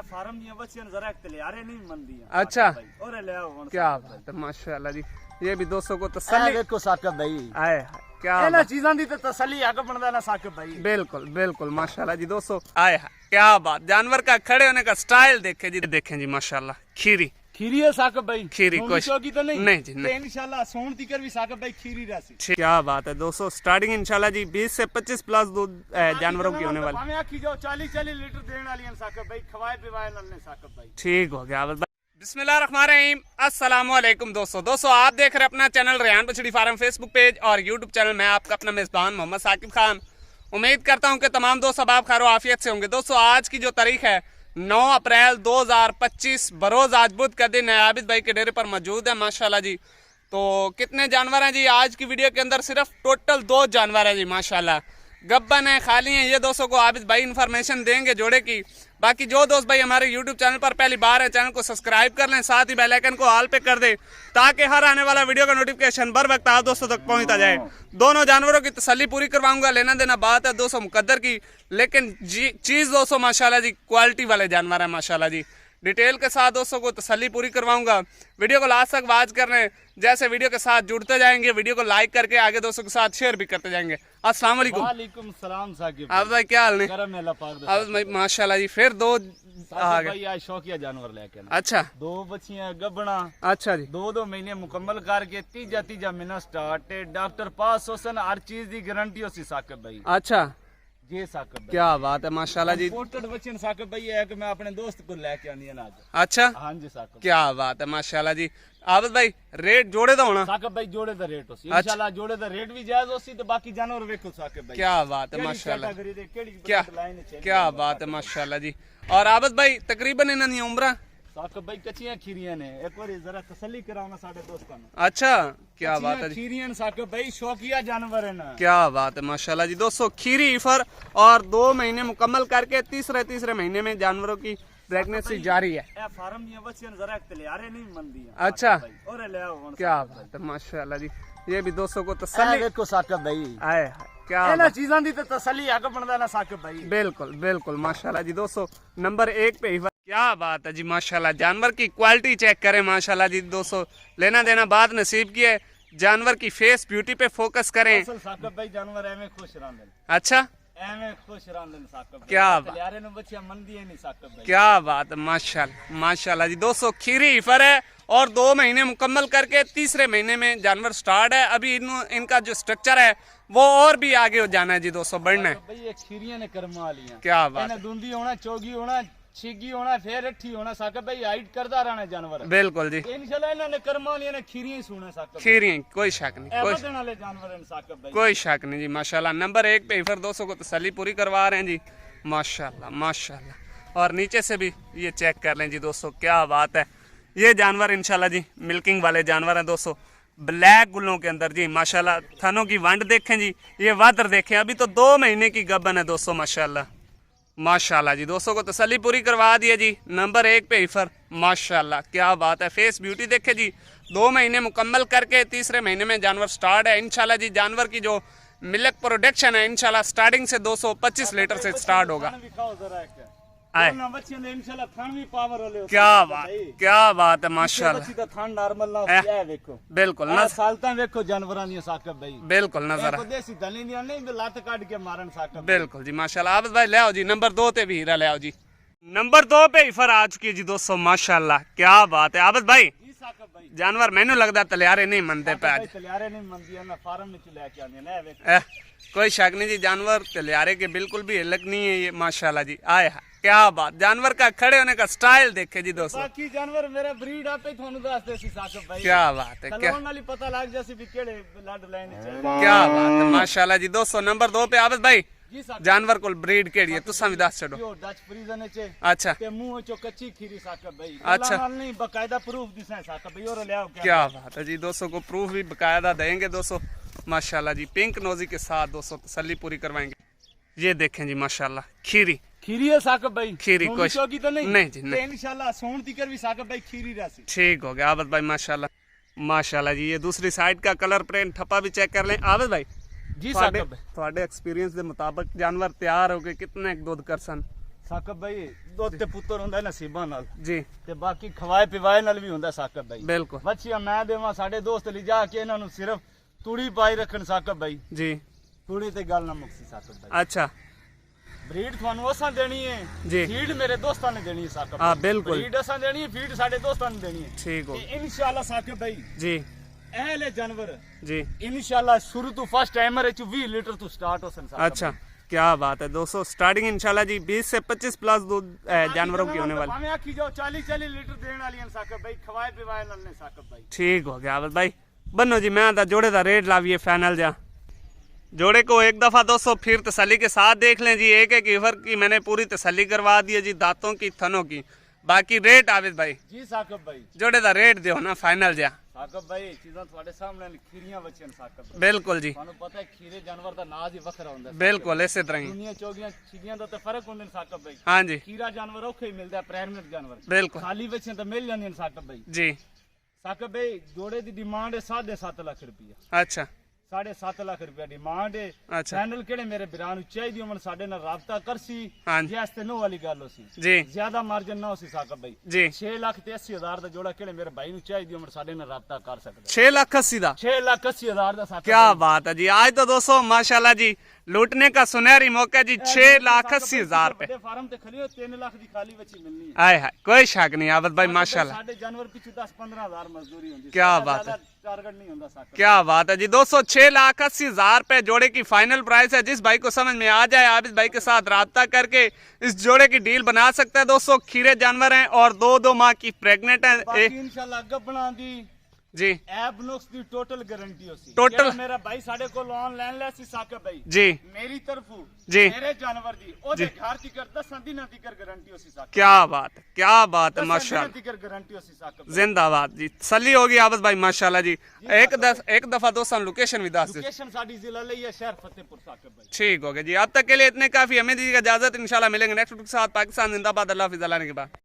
Farm दी बच्चियां जरा तैयारे नहीं मंदी है। अच्छा और ले आओ क्या बात है माशाल्लाह जी। ये भी दोस्तों को तसल्ली देखो साकिब भाई आए क्या इन्हां चीजां दी तो तसल्ली हक बनदा ना साकिब भाई। बिल्कुल बिल्कुल माशाल्लाह जी दोस्तों आए क्या बात। जानवर का खड़े होने का स्टाइल देखे जी, देखें जी माशाल्लाह। खीरी खीरी है साकिब भाई, खीरी कुछ तो नहीं जी नहीं। इंशाल्लाह सोन तिकर भी साकिब भाई खीरी रहसी। क्या बात है दोस्तों। स्टार्टिंग इंशाल्लाह जी 20 से 25 प्लस दूध जानवरों की होने वाली। हमें आखी जाओ 40 लीटर देने वाली है साकिब भाई, खवाए पिवाए नल्ले साकिब भाई। ठीक हो गया आबद भाई। बिस्मिल्लाहिर्रहमानिर्रहीम, अस्सलामुअलैकुम दोस्तों आप देख रहे हैं अपना चैनल रेहान बछड़ी फार्म फेसबुक पेज और यूट्यूब चैनल। मैं आपका अपना मेजबान मोहम्मद साकिब खान। उम्मीद करता हूं कि तमाम दोस्त अब आप खैर आफियत से होंगे। दोस्तों आज की जो तारीख है 9 अप्रैल 2025 बरोज आज बुध का दिन है। आबिद भाई के डेरे पर मौजूद है माशाल्लाह जी। तो कितने जानवर हैं जी आज की वीडियो के अंदर? सिर्फ टोटल 2 जानवर हैं जी माशाल्लाह। गब्बन है, खाली हैं, ये दोस्तों को आबिद भाई इन्फॉर्मेशन देंगे जोड़े की। बाकी जो दोस्त भाई हमारे YouTube चैनल पर पहली बार है, चैनल को सब्सक्राइब कर लें, साथ ही बेल आइकन को ऑल पे कर दें ताकि हर आने वाला वीडियो का नोटिफिकेशन बर वक्त आप दोस्तों तक पहुंचता जाए। दोनों जानवरों की तसल्ली पूरी करवाऊंगा। लेना देना बात है दोस्तों मुकद्दर की, लेकिन चीज़ दोस्तों माशाल्लाह जी क्वालिटी वाले जानवर है माशाल्लाह जी। डिटेल के साथ दोस्तों को तसल्ली पूरी करवाऊंगा। वीडियो को लास्ट तक वॉच कर लें। जैसे वीडियो के साथ जुड़ते जाएंगे, वीडियो को लाइक करके आगे दोस्तों के साथ शेयर भी करते जाएंगे। अस्सलाम वालेकुम। वालेकुम सलाम साकिब आप भाई क्या हाल है? करम है अल्लाह पाक दा। आप भाई माशाल्लाह जी फिर 2 आ गए। भाई आज शौकिया जानवर लेके आए। अच्छा 2 बच्चियां गबना। अच्छा जी 2 महीने मुकम्मल करके तीजा महीना स्टार्ट है। डॉक्टर पास होसन, हर चीज की गारंटी होसी साकिब भाई। अच्छा जी साकिब भाई क्या बात है माशाल्लाह जी। इंपोर्टेड बच्चे साकिब भाई है कि मैं अपने दोस्त को लेके आनी है आज। अच्छा हाँ जी साकिब क्या बात है माशाल्लाह जी। आबिद भाई रेट जोड़े तो होना? साकिब भाई जोड़े दा रेट होसी इंशाल्लाह, जोड़े दा रेट भी जायज होसी तो बाकी जानवर देखो साकिब भाई। क्या बात है माशाल्लाह। क्या क्या क्या बात है माशाल्लाह जी। और आबिद भाई तकरीबन इन्हां दी उम्र साकिब भाई कच्चियां खीरियां ने, एक बार जरा तसल्ली कराओ साडे दोस्तां नु। अच्छा क्या बात है जी। खीरियां साकिब भाई शौकिया जानवर है ना। क्या बात है माशाल्लाह जी। दोस्तों खीरी ईफर और 2 महीने मुकम्मल करके तीसरे महीने में जानवरों की प्रेगनेंसी जारी है। ए फार्म दी बच्चियां जरा तैयारे नहीं मंदी है। अच्छा और ले आओ क्या बात है माशाल्लाह जी। ये भी दोस्तों को तसल्ली देखो साकिब भाई आए क्या इन्हां चीजां दी तो तसल्ली हक बनदा ना साकिब भाई। बिल्कुल बिल्कुल माशाल्लाह जी। दोस्तों नंबर 1 पे ईफर। क्या बात है जी माशाल्लाह। जानवर की क्वालिटी चेक करें माशाल्लाह जी। दोस्तों लेना देना बात नसीब की है। जानवर की फेस ब्यूटी पे फोकस करें। असल साकिब भाई जानवर एवें खुश रहंदे। अच्छा एवें खुश रहंदे साकिब भाई। क्या बात। तैयारे नु बच्चियां मंदी है नहीं साकिब भाई। क्या बात है माशाल्लाह माशाल्लाह जी। दोस्तों खीरी ईफर है और 2 महीने मुकम्मल करके तीसरे महीने में जानवर स्टार्ट है। अभी इनका जो स्ट्रक्चर है वो और भी आगे हो जाना है जी दोस्तों, बढ़ना है। भाई ये खीरियां ने कर्मा वालियां। क्या बात है। दूंदी होना, चोगी होना, छिगी होना, फिर अठी होना साकिब भाई। हाइट करदा रहना जानवर। बिल्कुल जी इंशाल्लाह इन्हां ने कर्मा वालियां ने खीरियां ही सुने साकिब। खीरी कोई शक नहीं, कोई बदन वाले जानवर हैं साकिब भाई। कोई शक नहीं जी माशाल्लाह। नंबर 1 पे ईफर दोस्तों को तसल्ली पूरी करवा रहे हैं जी माशाल्लाह माशाल्लाह। और नीचे से भी ये चेक कर लें जी दोस्तों, क्या बात है। ये जानवर इंशाल्लाह जी मिल्किंग वाले जानवर हैं दोस्तों, ब्लैक गुलों के अंदर जी माशाल्लाह। थनों की वंड देखें जी, ये वादर देखें, अभी तो 2 महीने की गबन है दोस्तों माशाल्लाह माशाल्लाह जी। दोस्तों को तसल्ली पूरी करवा दी है जी। नंबर 1 पे ईफर माशाल्लाह क्या बात है। फेस ब्यूटी देखे जी। 2 महीने मुकम्मल करके तीसरे महीने में जानवर स्टार्ट है इंशाल्लाह जी। जानवर की जो मिल्क प्रोडक्शन है इंशाल्लाह स्टार्टिंग से 225 लीटर से स्टार्ट होगा। क्या बात है माशाल्लाह। बिल्कुल ना सालता देखो जानवरां दी साकिब भाई। बिल्कुल नजर देसी दली दी नहीं लात काट के मारन साकिब। बिल्कुल जी माशाल्लाह। आबिद भाई ले आओ जी नंबर 2 पे भी हीरा ले आओ जी। नंबर 2 पे ईफर आ चुकी है जी दोस्तों माशाल्लाह क्या बात है। आबिद भाई जानवर मैनू लगदा तलियारे नहीं मनते पे आज। तलियारे नहीं मनदी है ना, फार्म में लेके आने ना वे। कोई शक नहीं जी, जानवर तलियारे के बिल्कुल भी अलग नहीं है ये माशाल्लाह जी। आए क्या बात। जानवर का खड़े होने का स्टाइल देखे जी दोस्तों। बाकी जानवर मेरा ब्रीड आपे थानू दस देसी साकिब भाई। क्या बात है। क्या वाली पता लग जैसे भी केड़े लड लेने चाहिए। क्या बात है माशाल्लाह जी। दोस्तों नंबर 2 पे आबिद भाई जानवर को ब्रीड केड़ी है तुसा भी दस छड़ो। डच फ्रीजन च अच्छा ते मुंह चो कच्ची खीरी साकिब भाई। अच्छा नहीं बकायदा प्रूफ दिसा है साकिब भाई। और ले आओ क्या बात है जी। दोस्तों को प्रूफ भी बकायदा देंगे दोस्तों माशाल्लाह जी। पिंक नोजी के साथ दोस्तों तसल्ली पूरी करवाएंगे। ये देखें जी माशाल्लाह खीरी है साकिब भाई। खीरी कुछ तो नहीं जी नहीं। इंशाल्लाह सोन तिकर भी साकिब भाई खीरी रहसी। ठीक हो गया आबिद भाई माशाल्लाह माशाल्लाह जी। ये दूसरी साइड का कलर प्रिंट ठप्पा भी चेक कर लें आबिद भाई। जी साकिब थोड़े एक्सपीरियंस के मुताबिक जानवर तैयार हो गए कितने दूध कर सन? ਸਾਕਬ ਭਾਈ ਦੁੱਧ ਤੇ ਪੁੱਤਰ ਹੁੰਦਾ ਨਸੀਬਾਂ ਨਾਲ ਜੀ ਤੇ ਬਾਕੀ ਖਵਾਏ ਪਿਵਾਏ ਨਾਲ ਵੀ ਹੁੰਦਾ ਸਾਕਬ ਭਾਈ। ਬਿਲਕੁਲ ਬੱਚੀਆਂ ਮੈਂ ਦੇਵਾਂ ਸਾਡੇ ਦੋਸਤ ਲਿਜਾ ਕੇ ਇਹਨਾਂ ਨੂੰ ਸਿਰਫ ਤੂੜੀ ਪਾਈ ਰੱਖਣ ਸਾਕਬ ਭਾਈ। ਜੀ ਤੂੜੀ ਤੇ ਗੱਲ ਨਾ ਮੁਕਸੀ ਸਾਕਬ ਭਾਈ। ਅੱਛਾ ਬਰੀਡ ਤੁਹਾਨੂੰ ਅਸਾਂ ਦੇਣੀ ਹੈ ਜੀ। ਫੀਡ ਮੇਰੇ ਦੋਸਤਾਂ ਨੇ ਦੇਣੀ ਹੈ ਸਾਕਬ ਹਾਂ, ਭਾਈ। ਬਿਲਕੁਲ। ਬਰੀਡ ਅਸਾਂ ਦੇਣੀ ਹੈ ਫੀਡ ਸਾਡੇ ਦੋਸਤਾਂ ਨੇ ਦੇਣੀ ਹੈ। ਠੀਕ ਹੋ ਤੇ ਇਨਸ਼ਾਅੱਲਾ ਸਾਕਬ ਭਾਈ ਜੀ ਇਹ ਲੈ ਜਾਨਵਰ ਜੀ। ਇਨਸ਼ਾਅੱਲਾ ਸ਼ੁਰੂ ਤੋਂ ਫਸਟ ਟਾਈਮਰ ਚ 20 ਲੀਟਰ ਤੋਂ ਸਟਾर्ट ਹੋ ਸਨ साकब अच्छा, क्या बात है दोस्तों। स्टार्टिंग इंशाल्लाह जी 20 से 25 प्लस दूध जानवरों की होने वाली। हमें आखी जाओ 40 लीटर देने वाली हैं साकब भाई खवाए पिवाए नाल ने साकब भाई। ठीक हो गया आबिद भाई। बनो जी मैं दा जोड़े दा रेट लाविए फाइनल जा। जोड़े को एक दफा दोस्तों फिर तसल्ली के साथ देख लें जी। एक एक ईवर की मैंने पूरी तसल्ली करवा दी है जी, दांतों की थनों की। बाकी रेट आबिद भाई जी साकब भाई जोड़े दा रेट दियो ना फाइनल जा। साकब भाई चीज़ां ਤੁਹਾਡੇ ਸਾਹਮਣੇ ਖੀਰੀਆਂ ਬੱਚੇ ਨੇ ਸਾਕਬ ਭਾਈ। बिल्कुल जी ਤੁਹਾਨੂੰ ਪਤਾ ਹੈ ਖੀਰੇ ਜਾਨਵਰ ਦਾ ਨਾਜ਼ ਹੀ ਵੱਖਰਾ ਹੁੰਦਾ ਹੈ। बिल्कुल इसी तरह ही। ਦੁਨੀਆ ਚੋਗੀਆਂ ਚੀਜ਼ਾਂ ਦਾ ਤਾਂ ਫਰਕ ਹੁੰਦਾ ਨੇ ਸਾਕਬ ਭਾਈ। हाँ जी ਖੀਰਾ ਜਾਨਵਰ ਔਖਾ ਹੀ ਮਿਲਦਾ ਹੈ, ਪ੍ਰਾਇਮਰੀ ਜਾਨਵਰ बिल्कुल ਖਾਲੀ ਬੱਚੇ ਤਾਂ ਮਿਲ ਜਾਂਦੇ ਨੇ ਸਾਕਬ ਭਾਈ। जी। ਸਾਕਬ ਭਾਈ ਜੋੜੇ ਦੀ ਡਿਮਾਂਡ ਹੈ 7.5 ਲੱਖ ਰੁਪਈਆ। अच्छा 7.5 ਲੱਖ ਰੁਪਇਆ ਡਿਮਾਂਡ ਹੈ। अच्छा ਚੈਨਲ ਕਿਹੜੇ ਮੇਰੇ ਵੀਰਾਂ ਨੂੰ ਚਾਹੀਦੀ ਹੋਣ ਸਾਡੇ ਨਾਲ ਰਾਬਤਾ ਕਰਸੀ हाँ जी ਜੇ ਅਸਤੇ ਨੋ ਵਾਲੀ ਗੱਲ ਹੋਸੀ जी ਜ਼ਿਆਦਾ ਮਾਰਜਨ ਨਾ ਹੋਸੀ ਸਾਕਬ ਭਾਈ। जी 6 ਲੱਖ ਤੇ 80 ਹਜ਼ਾਰ ਦਾ ਜੋੜਾ ਕਿਹੜੇ ਮੇਰੇ ਭਾਈ ਨੂੰ ਚਾਹੀਦੀ ਹੋਣ ਸਾਡੇ ਨਾਲ ਰਾਬਤਾ ਕਰ ਸਕਦਾ। 6 लाख 80 दा 6 ਲੱਖ 80 ਹਜ਼ਾਰ ਦਾ ਸਾਕਬ क्या बात है जी। आज तो दोस्तों माशाल्लाह जी लूटने का सुनहरी मौका जी। 6 लाख 80 हजार रुपए। ਫਾਰਮ ਤੇ ਖਲੀ ਹੋ 3 ਲੱਖ ਦੀ ਖਾਲੀ ਵਿੱਚ ਹੀ ਮਿਲਣੀ ਹੈ। आए हाय कोई शक नहीं आबिद भाई माशाल्लाह। ਸਾਡੇ ਜਾਨਵਰ ਪਿੱਛੇ 10-15 ਹਜ਼ਾਰ ਮਜ਼ਦੂਰੀ ਹੁੰਦੀ क्या ਸਾਡਾ बात है। ਜ਼ਿਆਦਾ ਟਾਰਗੇਟ ਨਹੀਂ ਹੁੰਦਾ ਸਾਕਬ। क्या बात है जी दोस्तों। 6 लाख 80 हजार रुपए जोड़े की फाइनल प्राइस है। जिस भाई को समझ में आ जाए आबिद भाई के साथ राब्ता करके इस जोड़े की डील बना सकता है दोस्तों। खीरे जानवर हैं और 2 माह की प्रेग्नेंट है। ਬਾਕੀ ਇਨਸ਼ਾਅੱਲਾ ਗੱਬਣਾ ਦੀ जी ਐਬ ਨੁਕਸ ਦੀ ਟੋਟਲ ਗਾਰੰਟੀ ਹੋਸੀ। Total- ਜਿਹੜਾ ਮੇਰਾ ਭਾਈ ਸਾਡੇ ਕੋਲ ਆਨਲਾਈਨ ਲੈ ਸੀ ਸਾਕਬ ਭਾਈ जी ਮੇਰੀ ਤਰਫੋਂ जी ਮੇਰੇ ਜਾਨਵਰ ਦੀ ਉਹਦੇ ਘਰ ਦੀ ਕਰ 10 ਦਿਨਾਂ ਦੀ ਗਾਰੰਟੀ ਹੋਸੀ ਸਾਕਬ। क्या बात है, क्या बात है माशाल्लाह। ਦੀ ਗਾਰੰਟੀ ਹੋਸੀ साकब भाई। जिंदाबाद जी तसल्ली होगी आबिद भाई माशाल्लाह जी। एक दफा दोस्तों लोकेशन भी दस दो। लोकेशन साडी जिला ਲਈ ਹੈ शहर फतेहपुर साकब भाई। ठीक हो गया जी। अब तक के लिए इतने काफी। हमें दीजिएगा इजाजत। इंशाल्लाह मिलेंगे नेक्स्ट के साथ। पाकिस्तान जिंदाबाद। अल्लाह हाफिज़। अल्लाह ने के बाद।